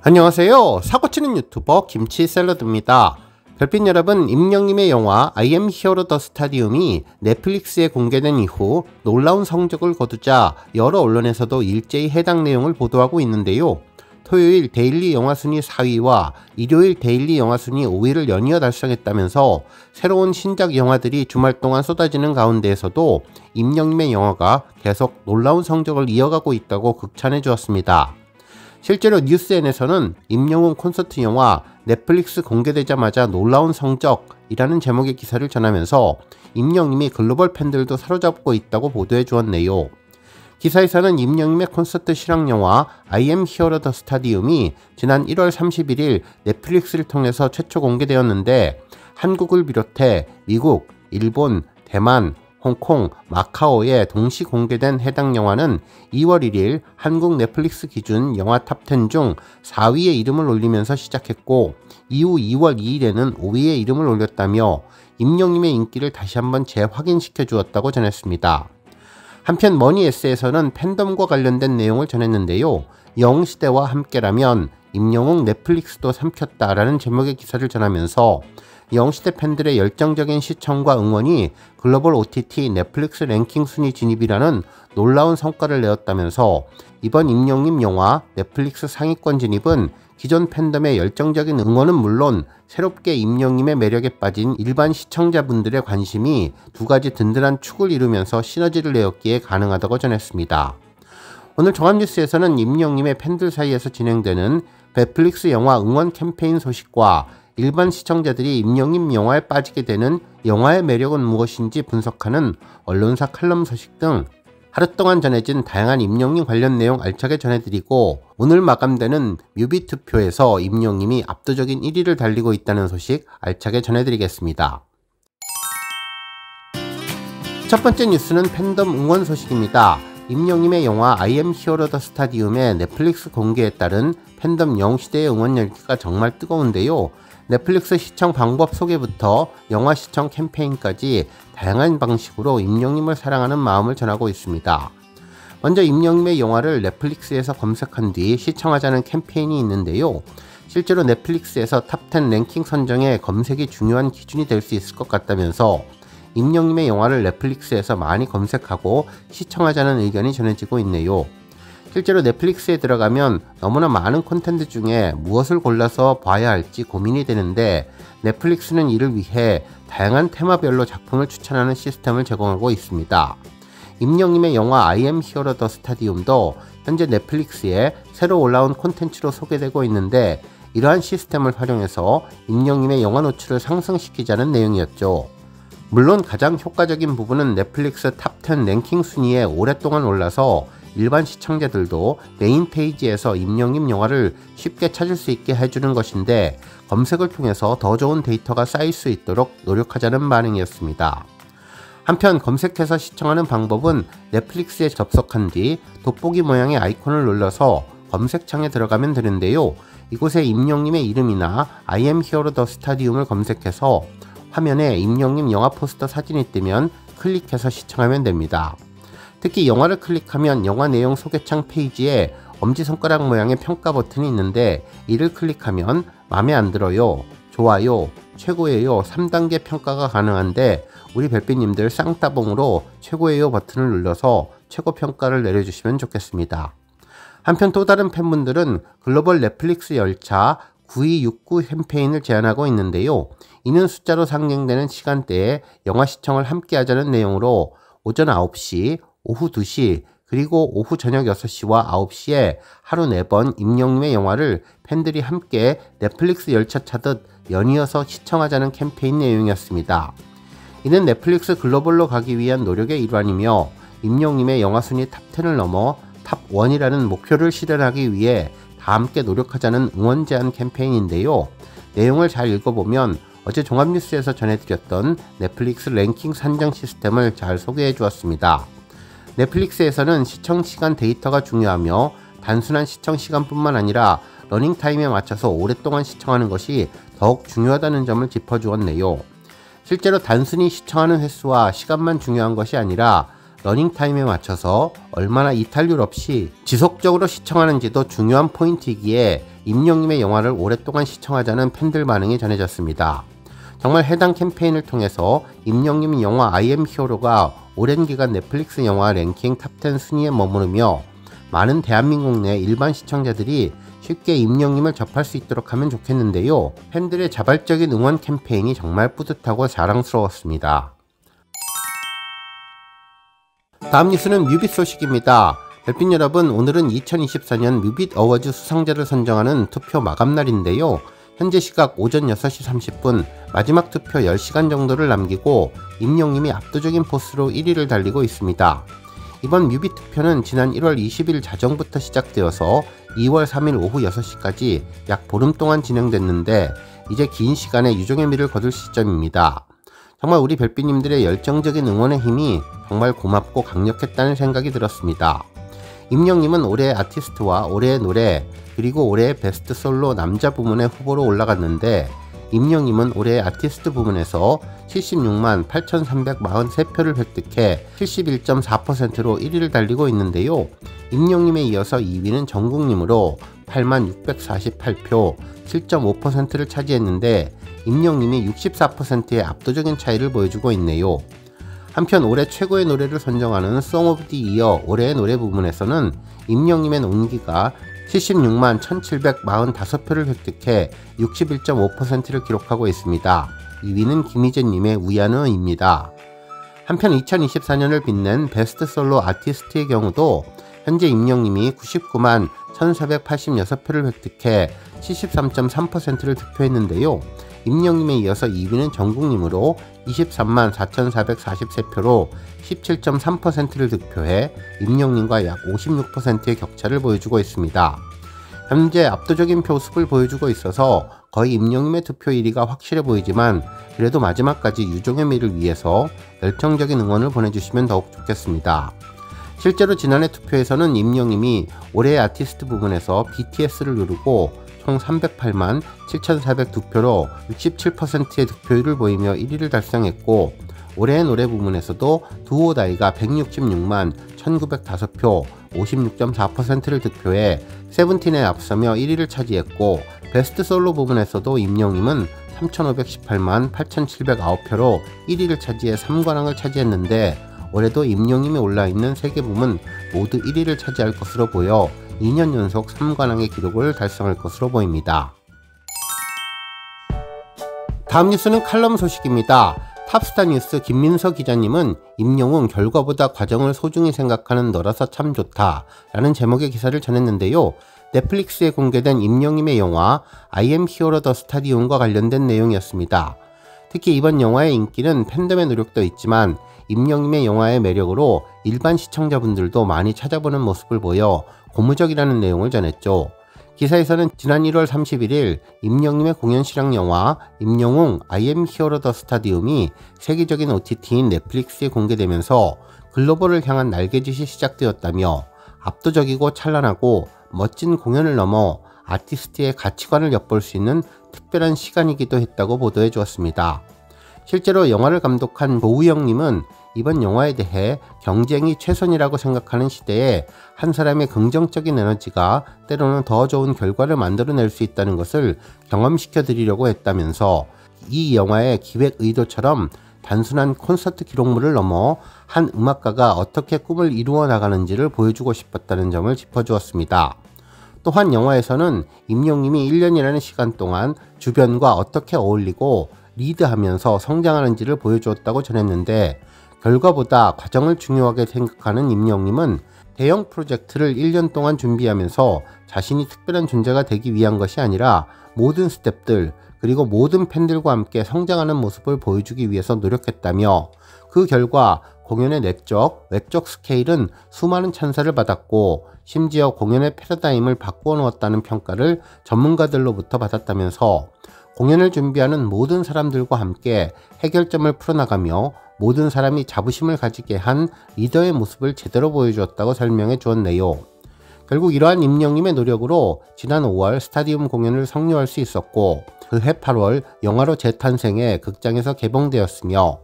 안녕하세요. 사고치는 유튜버 김치샐러드입니다. 별빛 여러분, 임영님의 영화 I am hero the stadium이 넷플릭스에 공개된 이후 놀라운 성적을 거두자 여러 언론에서도 일제히 해당 내용을 보도하고 있는데요. 토요일 데일리 영화순위 4위와 일요일 데일리 영화순위 5위를 연이어 달성했다면서 새로운 신작 영화들이 주말 동안 쏟아지는 가운데에서도 임영님의 영화가 계속 놀라운 성적을 이어가고 있다고 극찬해 주었습니다. 실제로 뉴스엔에서는 임영웅 콘서트 영화 넷플릭스 공개되자마자 놀라운 성적이라는 제목의 기사를 전하면서 임영님이 글로벌 팬들도 사로잡고 있다고 보도해 주었네요. 기사에서는 임영님의 콘서트 실황영화 I am hero the stadium이 지난 1월 31일 넷플릭스를 통해서 최초 공개되었는데 한국을 비롯해 미국, 일본, 대만, 홍콩, 마카오에 동시 공개된 해당 영화는 2월 1일 한국 넷플릭스 기준 영화 탑10 중 4위에 이름을 올리면서 시작했고 이후 2월 2일에는 5위에 이름을 올렸다며 임영님의 인기를 다시 한번 재확인시켜 주었다고 전했습니다. 한편 머니에스에서는 팬덤과 관련된 내용을 전했는데요. 영시대와 함께라면 임영웅 넷플릭스도 삼켰다라는 제목의 기사를 전하면서 영시대 팬들의 열정적인 시청과 응원이 글로벌 OTT 넷플릭스 랭킹 순위 진입이라는 놀라운 성과를 내었다면서 이번 임영님 영화 넷플릭스 상위권 진입은 기존 팬덤의 열정적인 응원은 물론 새롭게 임영님의 매력에 빠진 일반 시청자분들의 관심이 두 가지 든든한 축을 이루면서 시너지를 내었기에 가능하다고 전했습니다. 오늘 종합뉴스에서는 임영님의 팬들 사이에서 진행되는 넷플릭스 영화 응원 캠페인 소식과 일반 시청자들이 임영님 영화에 빠지게 되는 영화의 매력은 무엇인지 분석하는 언론사 칼럼 소식 등 하루 동안 전해진 다양한 임영님 관련 내용 알차게 전해드리고 오늘 마감되는 뮤비 투표에서 임영님이 압도적인 1위를 달리고 있다는 소식 알차게 전해드리겠습니다. 첫 번째 뉴스는 팬덤 응원 소식입니다. 임영님의 영화 I am hero the stadium의 넷플릭스 공개에 따른 팬덤 영시대의 응원 열기가 정말 뜨거운데요. 넷플릭스 시청 방법 소개부터 영화 시청 캠페인까지 다양한 방식으로 임영님을 사랑하는 마음을 전하고 있습니다. 먼저 임영님의 영화를 넷플릭스에서 검색한 뒤 시청하자는 캠페인이 있는데요. 실제로 넷플릭스에서 탑10 랭킹 선정에 검색이 중요한 기준이 될 수 있을 것 같다면서 임영님의 영화를 넷플릭스에서 많이 검색하고 시청하자는 의견이 전해지고 있네요. 실제로 넷플릭스에 들어가면 너무나 많은 콘텐츠 중에 무엇을 골라서 봐야 할지 고민이 되는데 넷플릭스는 이를 위해 다양한 테마별로 작품을 추천하는 시스템을 제공하고 있습니다. 임영님의 영화 I am hero the stadium도 현재 넷플릭스에 새로 올라온 콘텐츠로 소개되고 있는데 이러한 시스템을 활용해서 임영님의 영화 노출을 상승시키자는 내용이었죠. 물론 가장 효과적인 부분은 넷플릭스 탑10 랭킹 순위에 오랫동안 올라서 일반 시청자들도 메인 페이지에서 임영님 영화를 쉽게 찾을 수 있게 해주는 것인데 검색을 통해서 더 좋은 데이터가 쌓일 수 있도록 노력하자는 반응이었습니다. 한편 검색해서 시청하는 방법은 넷플릭스에 접속한 뒤 돋보기 모양의 아이콘을 눌러서 검색창에 들어가면 되는데요. 이곳에 임영님의 이름이나 I am hero the stadium을 검색해서 화면에 임영님 영화 포스터 사진이 뜨면 클릭해서 시청하면 됩니다. 특히 영화를 클릭하면 영화 내용 소개창 페이지에 엄지손가락 모양의 평가 버튼이 있는데 이를 클릭하면 맘에 안 들어요, 좋아요, 최고예요 3단계 평가가 가능한데 우리 별빛님들 쌍따봉으로 최고예요 버튼을 눌러서 최고 평가를 내려주시면 좋겠습니다. 한편 또 다른 팬분들은 글로벌 넷플릭스 열차 9269 캠페인을 제안하고 있는데요. 이는 숫자로 상징되는 시간대에 영화 시청을 함께 하자는 내용으로 오전 9시, 오후 2시, 그리고 오후 저녁 6시와 9시에 하루 4번 임영님의 영화를 팬들이 함께 넷플릭스 열차 타듯 연이어서 시청하자는 캠페인 내용이었습니다. 이는 넷플릭스 글로벌로 가기 위한 노력의 일환이며 임영님의 영화 순위 탑10을 넘어 탑1이라는 목표를 실현하기 위해 다 함께 노력하자는 응원 제안 캠페인인데요. 내용을 잘 읽어보면 어제 종합뉴스에서 전해드렸던 넷플릭스 랭킹 산정 시스템을 잘 소개해 주었습니다. 넷플릭스에서는 시청시간 데이터가 중요하며 단순한 시청시간뿐만 아니라 러닝타임에 맞춰서 오랫동안 시청하는 것이 더욱 중요하다는 점을 짚어주었네요. 실제로 단순히 시청하는 횟수와 시간만 중요한 것이 아니라 러닝타임에 맞춰서 얼마나 이탈률 없이 지속적으로 시청하는지도 중요한 포인트이기에 임영님의 영화를 오랫동안 시청하자는 팬들 반응이 전해졌습니다. 정말 해당 캠페인을 통해서 임영님 영화 I am 히어로가 오랜 기간 넷플릭스 영화 랭킹 탑10 순위에 머무르며 많은 대한민국 내 일반 시청자들이 쉽게 임영님을 접할 수 있도록 하면 좋겠는데요. 팬들의 자발적인 응원 캠페인이 정말 뿌듯하고 자랑스러웠습니다. 다음 뉴스는 뮤빗 소식입니다. 별빛 여러분, 오늘은 2024년 뮤빗 어워즈 수상자를 선정하는 투표 마감날인데요. 현재 시각 오전 6시 30분 마지막 투표 10시간 정도를 남기고 임영님이 압도적인 포스로 1위를 달리고 있습니다. 이번 뮤빗 투표는 지난 1월 20일 자정부터 시작되어서 2월 3일 오후 6시까지 약 보름 동안 진행됐는데 이제 긴 시간에 유종의 미를 거둘 시점입니다. 정말 우리 별빛님들의 열정적인 응원의 힘이 정말 고맙고 강력했다는 생각이 들었습니다. 임영님은 올해의 아티스트와 올해의 노래 그리고 올해의 베스트 솔로 남자 부문의 후보로 올라갔는데 임영님은 올해의 아티스트 부문에서 76만 8,343표를 획득해 71.4%로 1위를 달리고 있는데요. 임영님에 이어서 2위는 정국님으로 8만 648표 7.5%를 차지했는데 임영님이 64%의 압도적인 차이를 보여주고 있네요. 한편 올해 최고의 노래를 선정하는 송 오브 디 이어 올해의 노래 부문에서는 임영님의 온기가 76만 1745표를 획득해 61.5%를 기록하고 있습니다. 2위는 김희재님의 우야느입니다. 한편 2024년을 빛낸 베스트 솔로 아티스트의 경우도 현재 임영님이 99만 1486표를 획득해 73.3%를 득표했는데요. 임영님에 이어서 2위는 정국님으로 23만 4443표로 17.3%를 득표해 임영님과 약 56%의 격차를 보여주고 있습니다. 현재 압도적인 표습을 보여주고 있어서 거의 임영님의 투표 1위가 확실해 보이지만 그래도 마지막까지 유종의 미를 위해서 열정적인 응원을 보내주시면 더욱 좋겠습니다. 실제로 지난해 투표에서는 임영님이 올해의 아티스트 부분에서 BTS를 누르고 총 308만 7,402표로 67%의 득표율을 보이며 1위를 달성했고 올해의 노래 부문에서도 두오다이가 166만 1,905표 56.4%를 득표해 세븐틴에 앞서며 1위를 차지했고 베스트 솔로 부분에서도 임영님은 3,518만 8,709표로 1위를 차지해 3관왕을 차지했는데 올해도 임영님이 올라있는 3개 부문 모두 1위를 차지할 것으로 보여 2년 연속 3관왕의 기록을 달성할 것으로 보입니다. 다음 뉴스는 칼럼 소식입니다. 탑스타 뉴스 김민서 기자님은 임영웅 결과보다 과정을 소중히 생각하는 너라서 참 좋다 라는 제목의 기사를 전했는데요. 넷플릭스에 공개된 임영님의 영화 I am hero the stadium과 관련된 내용이었습니다. 특히 이번 영화의 인기는 팬덤의 노력도 있지만 임영님의 영화의 매력으로 일반 시청자분들도 많이 찾아보는 모습을 보여 고무적이라는 내용을 전했죠. 기사에서는 지난 1월 31일 임영님의 공연 실황 영화 임영웅 I am hero the stadium이 세계적인 OTT인 넷플릭스에 공개되면서 글로벌을 향한 날개짓이 시작되었다며 압도적이고 찬란하고 멋진 공연을 넘어 아티스트의 가치관을 엿볼 수 있는 특별한 시간이기도 했다고 보도해 주었습니다. 실제로 영화를 감독한 노우영님은 이번 영화에 대해 경쟁이 최선이라고 생각하는 시대에 한 사람의 긍정적인 에너지가 때로는 더 좋은 결과를 만들어낼 수 있다는 것을 경험시켜 드리려고 했다면서 이 영화의 기획 의도처럼 단순한 콘서트 기록물을 넘어 한 음악가가 어떻게 꿈을 이루어 나가는지를 보여주고 싶었다는 점을 짚어주었습니다. 또한 영화에서는 임영님이 1년이라는 시간 동안 주변과 어떻게 어울리고 리드하면서 성장하는지를 보여주었다고 전했는데 결과보다 과정을 중요하게 생각하는 임영님은 대형 프로젝트를 1년 동안 준비하면서 자신이 특별한 존재가 되기 위한 것이 아니라 모든 스태프들 그리고 모든 팬들과 함께 성장하는 모습을 보여주기 위해서 노력했다며 그 결과 공연의 내적, 외적 스케일은 수많은 찬사를 받았고 심지어 공연의 패러다임을 바꾸어 놓았다는 평가를 전문가들로부터 받았다면서 공연을 준비하는 모든 사람들과 함께 해결점을 풀어나가며 모든 사람이 자부심을 가지게 한 리더의 모습을 제대로 보여주었다고 설명해 주었네요. 결국 이러한 임영님의 노력으로 지난 5월 스타디움 공연을 성료할 수 있었고 그해 8월 영화로 재탄생해 극장에서 개봉되었으며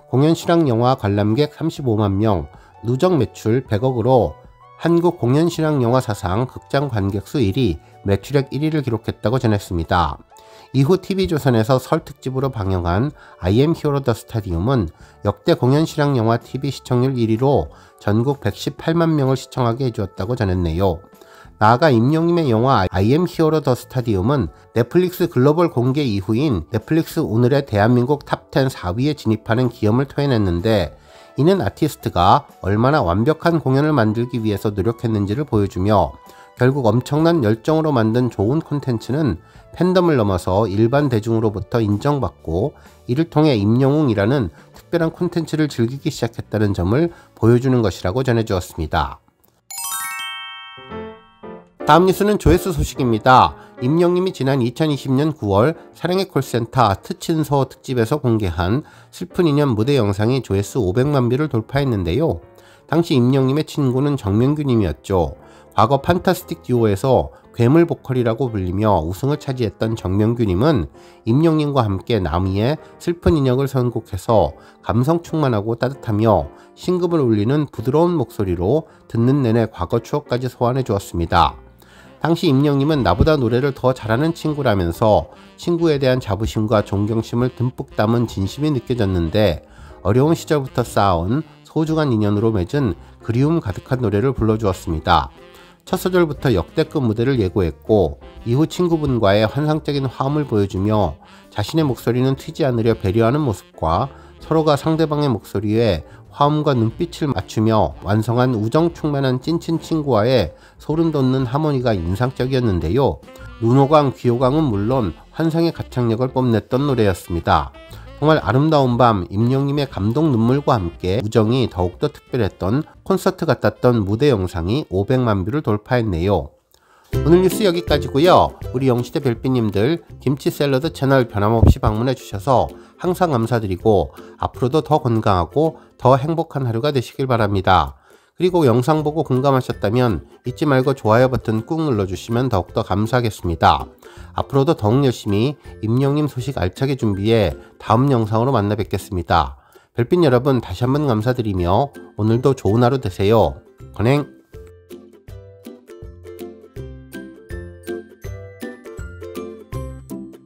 공연 실황 영화 관람객 35만 명, 누적 매출 100억으로 한국 공연실황영화 사상 극장 관객수 1위, 매출액 1위를 기록했다고 전했습니다. 이후 TV조선에서 설 특집으로 방영한 I am hero the stadium은 역대 공연실황영화 TV 시청률 1위로 전국 118만 명을 시청하게 해주었다고 전했네요. 나아가 임영웅의 영화 I am hero the stadium은 넷플릭스 글로벌 공개 이후인 넷플릭스 오늘의 대한민국 탑10 4위에 진입하는 기염을 토해냈는데, 이는 아티스트가 얼마나 완벽한 공연을 만들기 위해서 노력했는지를 보여주며, 결국 엄청난 열정으로 만든 좋은 콘텐츠는 팬덤을 넘어서 일반 대중으로부터 인정받고, 이를 통해 임영웅이라는 특별한 콘텐츠를 즐기기 시작했다는 점을 보여주는 것이라고 전해주었습니다. 다음 뉴스는 조회수 소식입니다. 임영웅이 지난 2020년 9월 사랑의 콜센터 트친서 특집에서 공개한 슬픈 인연 무대 영상이 조회수 500만 뷰를 돌파했는데요. 당시 임영웅의 친구는 정명규님이었죠. 과거 판타스틱 듀오에서 괴물 보컬이라고 불리며 우승을 차지했던 정명규님은 임영웅과 함께 남이의 슬픈 인연을 선곡해서 감성 충만하고 따뜻하며 신급을 울리는 부드러운 목소리로 듣는 내내 과거 추억까지 소환해 주었습니다. 당시 임영웅은 나보다 노래를 더 잘하는 친구라면서 친구에 대한 자부심과 존경심을 듬뿍 담은 진심이 느껴졌는데, 어려운 시절부터 쌓아온 소중한 인연으로 맺은 그리움 가득한 노래를 불러주었습니다. 첫 소절부터 역대급 무대를 예고했고, 이후 친구분과의 환상적인 화음을 보여주며 자신의 목소리는 튀지 않으려 배려하는 모습과 서로가 상대방의 목소리에 화음과 눈빛을 맞추며 완성한 우정 충만한 찐친 친구와의 소름 돋는 하모니가 인상적이었는데요. 눈호강, 귀호강은 물론 환상의 가창력을 뽐냈던 노래였습니다. 정말 아름다운 밤, 임영웅의 감동 눈물과 함께 우정이 더욱더 특별했던 콘서트 같았던 무대 영상이 500만 뷰를 돌파했네요. 오늘 뉴스 여기까지고요. 우리 영시대 별빛님들 김치 샐러드 채널 변함없이 방문해 주셔서 항상 감사드리고, 앞으로도 더 건강하고 더 행복한 하루가 되시길 바랍니다. 그리고 영상 보고 공감하셨다면 잊지 말고 좋아요 버튼 꾹 눌러주시면 더욱더 감사하겠습니다. 앞으로도 더욱 열심히 임영웅 소식 알차게 준비해 다음 영상으로 만나 뵙겠습니다. 별빛 여러분 다시 한번 감사드리며 오늘도 좋은 하루 되세요. 건행!